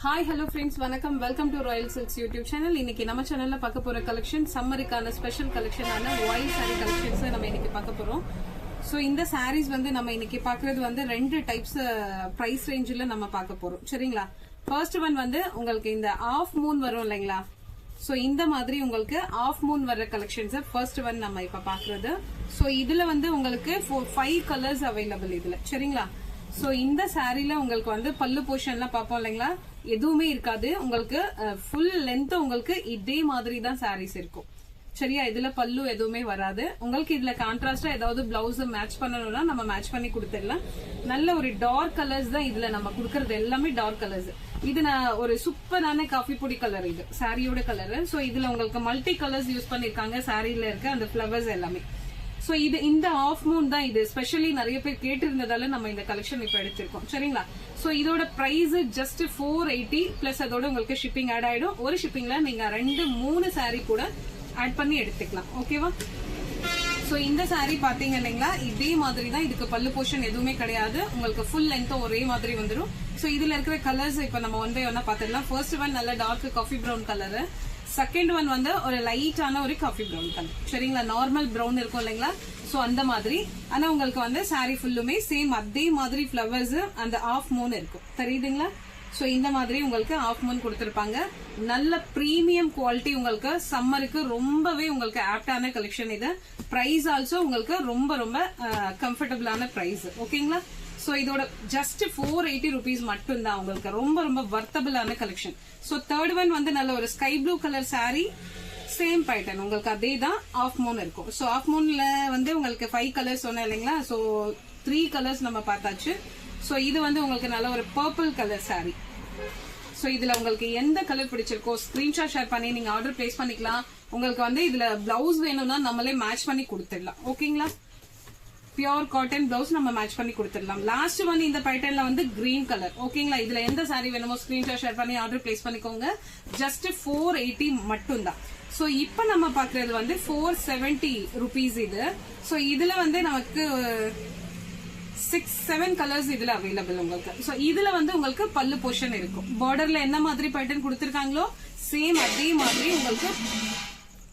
Hi, hello friends, vanakkam, welcome to Royal Silks YouTube channel. இன்னைக்கு நம்ம சேனல்ல பார்க்க போற கலெக்ஷன் சம்மருக்கான ஸ்பெஷல் கலெக்ஷனான ஒயிட் saree கலெக்ஷன்ஸ் நம்ம இன்னைக்கு பார்க்க போறோம். சோ இந்த sarees வந்து நம்ம இன்னைக்கு பார்க்கிறது வந்து ரெண்டு டைப்ஸ் பிரைஸ் ரேஞ்சில நம்ம பார்க்க போறோம். சரிங்களா? ஃபர்ஸ்ட் ஒன் வந்து உங்களுக்கு இந்த ஆஃப் மூன் வரும் இல்லைங்களா? சோ இந்த மாதிரி உங்களுக்கு ஆஃப் மூன் வர கலெக்ஷன்ஸ் ஃபர்ஸ்ட் ஒன் நம்ம இப்ப பார்க்கிறது. சோ இதுல வந்து உங்களுக்கு 5 கலர்ஸ் அவைலபிள் இதுல. சரிங்களா? சோ இந்த சாரீல உங்களுக்கு வந்து பல்லு போர்ஷன்லாம் பாப்போம் இல்லைங்களா, எதுவுமே இருக்காது. உங்களுக்கு ஃபுல் லென்த் உங்களுக்கு இதே மாதிரி தான் சாரீஸ் இருக்கும். சரியா? இதுல பல்லு எதுவுமே வராது. உங்களுக்கு இதுல கான்ட்ராஸ்டா ஏதாவது பிளவுஸ் மேட்ச் பண்ணணும்னா நம்ம மேட்ச் பண்ணி கொடுத்துடலாம். நல்ல ஒரு டார்க் கலர்ஸ் தான் இதுல நம்ம கொடுக்கறது, எல்லாமே டார்க் கலர்ஸ். இது நான் ஒரு சூப்பரான காஃபி பொடி கலர், இது சாரியோட கலர். சோ இதுல உங்களுக்கு மல்டி கலர்ஸ் யூஸ் பண்ணிருக்காங்க சாரியில இருக்க அந்த பிளவர்ஸ் எல்லாமே. சோ இது இந்த ஆஃப் மூன் தான் இது ஸ்பெஷலி நிறைய பேர் கேட்டு இருந்ததால நம்ம இந்த கலெக்ஷன் இப்ப எடுத்திருக்கோம். சரிங்களா? சோ இதோட பிரைஸ் ஜஸ்ட் 480 பிளஸ் அதோட உங்களுக்கு ஷிப்பிங் ஆட் ஆயிடும். ஒரு ஷிப்பிங்ல நீங்க 2-3 சாரி கூட ஆட் பண்ணி எடுத்துக்கலாம். ஓகேவா? சோ இந்த சாரி பாத்தீங்க இல்லைங்களா, இதே மாதிரி தான். இதுக்கு பல்லு போர்ஷன் எதுவுமே கிடையாது. உங்களுக்கு ஃபுல் லென்த்தும் ஒரே மாதிரி வந்துடும். சோ இதுல இருக்கிற கலர்ஸ் இப்ப நம்ம ஒன் பை ஒன்னா பாத்துக்கலாம். ஃபர்ஸ்ட் ஒன் நல்ல dark coffee brown colour. Second one வந்து ஒரு லைட்டான ஒரு காஃபி பிரவுன் கலர். சரிங்களா? நார்மல் பிரவுன் இருக்கும் இல்லைங்களா, சோ அந்த மாதிரி. ஆனா உங்களுக்கு வந்து சாரி ஃபுல்லுமே சேம் அதே மாதிரி பிளவர்ஸ் அந்த ஆஃப் மூன் இருக்கும். தெரியுதுங்களா? சோ இந்த மாதிரி உங்களுக்கு ஆஃப் மூன் கொடுத்திருப்பாங்க. நல்ல பிரீமியம் குவாலிட்டி, உங்களுக்கு சம்மருக்கு ரொம்பவே உங்களுக்கு ஆப்டான கலெக்ஷன் இது. பிரைஸ் ஆல்சோ உங்களுக்கு ரொம்ப ரொம்ப கம்ஃபர்டபுளான பிரைஸ். ஓகேங்களா? சோ இதோட ஜஸ்ட் 480 rupees மட்டும் தான். உங்களுக்கு ரொம்ப ரொம்ப வர்த்தபிளான கலெக்ஷன். சோ தேர்ட் ஒன் வந்து நல்ல ஒரு sky blue colour sorry, same pattern உங்களுக்கு அதே தான் ஆஃப் மூன் இருக்கும். சோ ஆஃப் மூன்ல வந்து உங்களுக்கு 5 கலர்ஸ் சொன்னேன் இல்லைங்களா, சோ 3 கலர்ஸ் நம்ம பார்த்தாச்சு. சோ இது வந்து உங்களுக்கு நல்ல ஒரு பர்பிள் கலர் சாரி. சோ இதுல உங்களுக்கு எந்த கலர் பிடிச்சிருக்கோ ஸ்கிரீன்ஷாட் ஷேர் பண்ணி நீங்க ஆர்டர் பிளேஸ் பண்ணிக்கலாம். உங்களுக்கு வந்து இதுல பிளவுஸ் வேணும்னா நம்மளே மேட்ச் பண்ணி கொடுத்துடலாம். ஓகேங்களா? பியூர் காட்டன் பிளவுஸ் நம்ம மேட்ச் பண்ணி கொடுத்துடலாம். லாஸ்ட் வந்து இந்த பேட்டர்ன்ல வந்து கிரீன் கலர். ஓகேங்களா? இதுல எந்த சாரி வேணுமோ ஸ்கிரீன்ஷாட் ஷேர் பண்ணி ஆர்டர் பிளேஸ் பண்ணிக்கோங்க. ஜஸ்ட் 480 மட்டும் தான். சோ இப்ப நம்ம பாக்குறது வந்து 470 rupees இது. சோ இதுல வந்து நமக்கு 6-7 கலர்ஸ் இதுல அவைலபிள் உங்களுக்கு. சோ இதுல வந்து உங்களுக்கு பல்லு போர்ஷன் இருக்கும். பார்டர்ல என்ன மாதிரி பேட்டர்ன் கொடுத்திருக்காங்களோ சேம் அதே மாதிரி உங்களுக்கு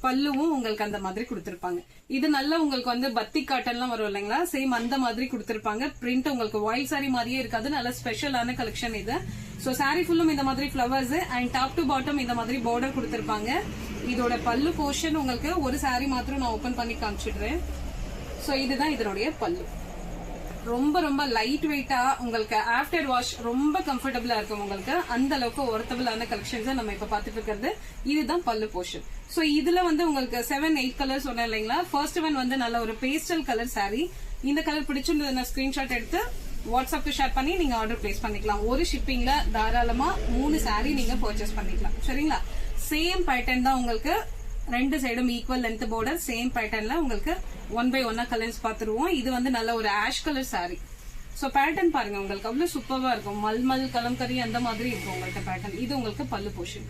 பல்லுவும் உங்களுக்கு அந்த மாதிரி கொடுத்திருப்பாங்க. இது நல்ல உங்களுக்கு வந்து பத்தி காட்டன்லாம் வரும் இல்லைங்களா, சேம் அந்த மாதிரி கொடுத்திருப்பாங்க. பிரிண்ட் உங்களுக்கு ஒயிட் சாரி மாதிரியே இருக்காது. நல்ல ஸ்பெஷலான கலெக்ஷன் இது. சோ சாரி ஃபுல்லும் இந்த மாதிரி flowers and top to bottom இந்த மாதிரி பார்டர் கொடுத்திருப்பாங்க. இதோட பல்லு போர்ஷன் உங்களுக்கு ஒரு சாரி மாத்திரம் நான் ஓபன் பண்ணி காமிச்சிடுறேன். சோ இதுதான் இதனுடைய பல்லு. ரொம்ப ரொம்ப லைட் வெயிட்டா உங்களுக்கு ஆஃப்டர் வாஷ் ரொம்ப கம்ஃபர்டபுளா இருக்கும். உங்களுக்கு அந்த அளவுக்கு ஒர்த்தபிளான கலெக்ஷன்ஸ் நம்ம இப்ப பாத்துட்டு இருக்கிறது. இதுதான் பல்லு போர்ஷன். சோ இதுல வந்து உங்களுக்கு 7-8 கலர் சொன்னேன் இல்லைங்களா. ஃபர்ஸ்ட் ஒன் வந்து நல்ல ஒரு பேஸ்டல் கலர் சாரி. இந்த கலர் பிடிச்சிருந்ததுன்னா ஸ்கிரீன்ஷாட் எடுத்து வாட்ஸ்அப்க்கு ஷேர் பண்ணி நீங்க ஆர்டர் பிளேஸ் பண்ணிக்கலாம். ஒரு ஷிப்பிங்ல தாராளமா 3 சாரி நீங்க பர்ச்சேஸ் பண்ணிக்கலாம். சரிங்களா? சேம் பேட்டர்ன் தான் உங்களுக்கு, ரெண்டு சைடும் ஈக்குவல் லென்த் பார்டர், சேம் பேட்டர்ன்ல உங்களுக்கு 1 by 1 கலர்ஸ் பாத்துருவோம். இது வந்து நல்ல ஒரு ash colour sari. So pattern பாருங்க, உங்களுக்கு அவ்வளவு சூப்பரா இருக்கும். மல்மல் கலம்கரி அந்த மாதிரி இருக்கும் உங்களுக்கு பேட்டர்ன். இது உங்களுக்கு பல்லு போர்ஷன்.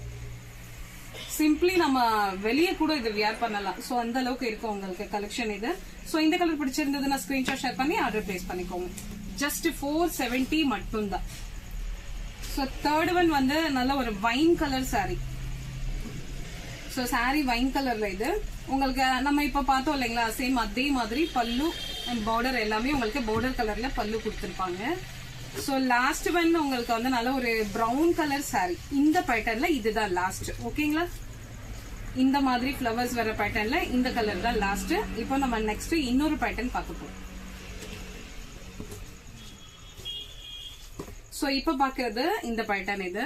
சிம்பிளி நம்ம வெளியே கூட இது வியர் பண்ணலாம். சோ அந்த அளவுக்கு இருக்கும் உங்களுக்கு கலெக்ஷன் இது. சோ இந்த கலர் பிடிச்சிருந்ததுன்னா ஸ்கிரீன்ஷாட் ஷேர் பண்ணி ஆர்டர் பிளேஸ் பண்ணிக்கோங்க. ஜஸ்ட் 470 மட்டும் தான். சோ தேர்ட் ஒன் வந்து நல்ல ஒரு wine colour sari. So sari wine கலர்ல இது உங்களுக்கு நம்ம இப்ப பார்த்தோம் இல்லைங்களா, சேம் அதே மாதிரி பல்லு அண்ட் பார்டர் எல்லாமே உங்களுக்கு பார்டர் கலர்ல பல்லு கொடுத்திருப்பாங்க. சோ லாஸ்ட் ஒன் உங்களுக்கு வந்து நல்ல ஒரு பிரவுன் கலர் சாரி. இந்த பேட்டர்ன்ல இதுதான் லாஸ்ட். ஓகேங்களா? இந்த மாதிரி பிளவர்ஸ் வர பேட்டர்ன்ல இந்த கலர் தான் லாஸ்ட். இப்போ நம்ம நெக்ஸ்ட் இன்னொரு பேட்டர்ன் பார்க்க போறோம். சோ இப்ப பாக்குறது இந்த பேட்டர்ன். இது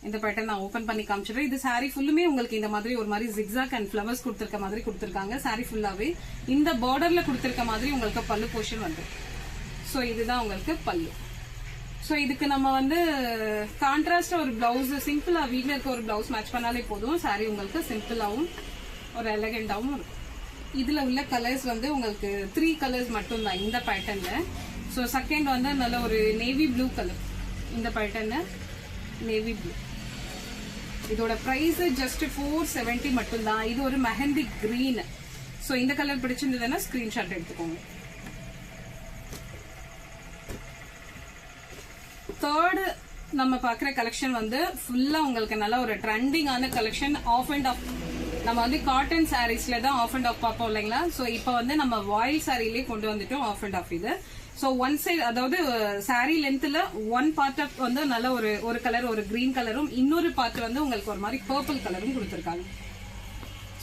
இந்த பேட்டர்ன் நான் ஓபன் பண்ணி காமிச்சிடுறேன். இது சாரி ஃபுல்லுமே உங்களுக்கு இந்த மாதிரி ஒரு மாதிரி ஜிக்ஸாக் அண்ட் ஃபிளவர்ஸ் கொடுத்திருக்க மாதிரி கொடுத்திருக்காங்க. சாரி ஃபுல்லாவே இந்த பார்டர்ல கொடுத்திருக்க மாதிரி உங்களுக்கு பல்லு போர்ஷன் வந்து. சோ இதுதான் உங்களுக்கு பல்லு. சோ இதுக்கு நம்ம வந்து கான்ட்ராஸ்டா ஒரு பிளவுஸ் சிம்பிளா வீட்ல இருக்க ஒரு பிளவுஸ் மேட்ச் பண்ணாலே போதும். சாரி உங்களுக்கு சிம்பிளாவும் ஒரு எலகண்டாவும் இருக்கும். இதுல உள்ள கலர்ஸ் வந்து உங்களுக்கு 3 கலர்ஸ் மட்டும் தான் இந்த பேட்டர்ன்ல. சோ செகண்ட் வந்து நல்ல ஒரு நேவி ப்ளூ கலர். இந்த பேட்டர்ன் நேவி ப்ளூ. இதோட பிரைஸ் ஜஸ்ட் 470 மட்டும் தான். இது ஒரு மெஹந்தி கிரீன். சோ இந்த கலர் பிடிச்சிருந்ததுன்னா ஸ்கிரீன்ஷாட் எடுத்துக்கோங்க. தேர்ட் நம்ம பாக்குற கலெக்ஷன் வந்து ஃபுல்லா உங்களுக்கு நல்ல ஒரு ட்ரெண்டிங்கான கலெக்ஷன். ஆஃப் அண்ட் ஆஃப் நம்ம வந்து காட்டன் சாரீஸ்ல தான் ஆஃப் அண்ட் ஆஃப் பார்ப்போம் இல்லைங்களா. சோ இப்போ வந்து நம்ம வாயில் சாரிலேயே கொண்டு வந்துட்டோம் ஆஃப் அண்ட் ஆஃப். இது சோ ஒன் சைடு, அதாவது சாரி லென்த்ல ஒன் பார்ட் ஆஃப் வந்து நல்ல ஒரு கலர், ஒரு கிரீன் கலரும், இன்னொரு பார்ட் வந்து உங்களுக்கு ஒரு மாதிரி பர்பிள் கலரும் கொடுத்திருக்காங்க.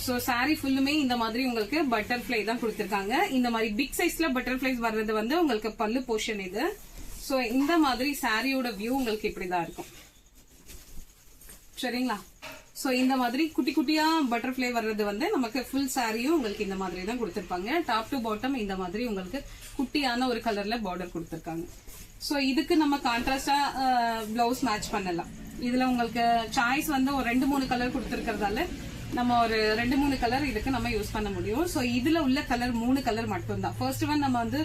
சோ சாரி ஃபுல்லுமே இந்த மாதிரி உங்களுக்கு பட்டர்ஃபிளை தான் கொடுத்திருக்காங்க. இந்த மாதிரி பிக் சைஸ்ல பட்டர்ஃபிளைஸ் வர்றது வந்து உங்களுக்கு பல்லு போர்ஷன் இது. சோ இந்த மாதிரி சாரியோட வியூ உங்களுக்கு இப்படிதான் இருக்கும். சரிங்களா. சோ இந்த மாதிரி குட்டி குட்டியா பட்டர்ஃபிளை வர்றது வந்து நமக்கு ஃபுல் சாரியும் உங்களுக்கு இந்த மாதிரி தான் கொடுத்திருப்பாங்க. டாப் டு பாட்டம் இந்த மாதிரி உங்களுக்கு குட்டியான ஒரு கலர்ல பார்டர் கொடுத்திருக்காங்க. சோ இதுக்கு நம்ம கான்ட்ராஸ்டா பிளவுஸ் மேட்ச் பண்ணலாம். இதுல உங்களுக்கு சாய்ஸ் வந்து ஒரு 2-3 கலர் கொடுத்திருக்கிறதால நம்ம ஒரு 2-3 கலர் இதுக்கு நம்ம யூஸ் பண்ண முடியும். சோ இதுல உள்ள கலர் 3 கலர் மட்டும் தான். ஃபர்ஸ்ட் ஒன் நம்ம வந்து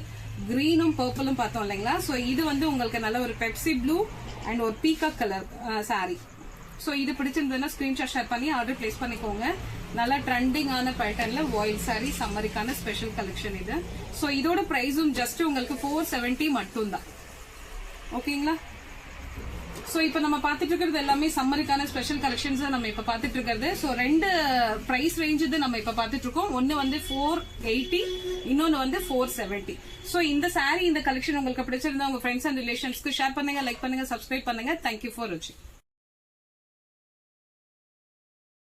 கிரீனும் பர்பிளும் பார்த்தோம் இல்லைங்களா. சோ இது வந்து உங்களுக்கு நல்ல ஒரு பெப்சி ப்ளூ அண்ட் ஒரு பீகாக் கலர் சாரி. சோ இது பிடிச்சிருந்ததுன்னா ஸ்கிரீன்ஷாட் ஷேர் பண்ணி ஆர்டர் பிளேஸ் பண்ணிக்கோங்க. நல்லா ட்ரெண்டிங்கான பேட்டர்ன்ல வாயில் சாரி சம்மருக்கான ஸ்பெஷல் கலெக்ஷன் இது. சோ இதோட பிரைஸும் ஜஸ்ட் உங்களுக்கு 470 மட்டும் தான். ஓகேங்களா. சோ இப்ப நம்ம பாத்துட்டு இருக்கிறது எல்லாமே சம்மருக்கான ஸ்பெஷல் கலெக்ஷன்ஸ் நம்ம இப்ப பாத்துட்டு இருக்கிறது. சோ 2 பிரைஸ் ரேஞ்ச் நம்ம இப்ப பாத்துட்டு இருக்கோம். ஒன்னு வந்து 480, இன்னொன்னு வந்து 470. சோ இந்த சாரி, இந்த கலெக்ஷன் உங்களுக்கு பிடிச்சிருந்தா உங்க ஃப்ரெண்ட்ஸ் அண்ட் ரிலேஷன்ஸ்க்கு ஷேர் பண்ணுங்க, லைக் பண்ணுங்க, சப்ஸ்கிரைப் பண்ணுங்க. தேங்க்யூ ஃபார் வாட்சிங்.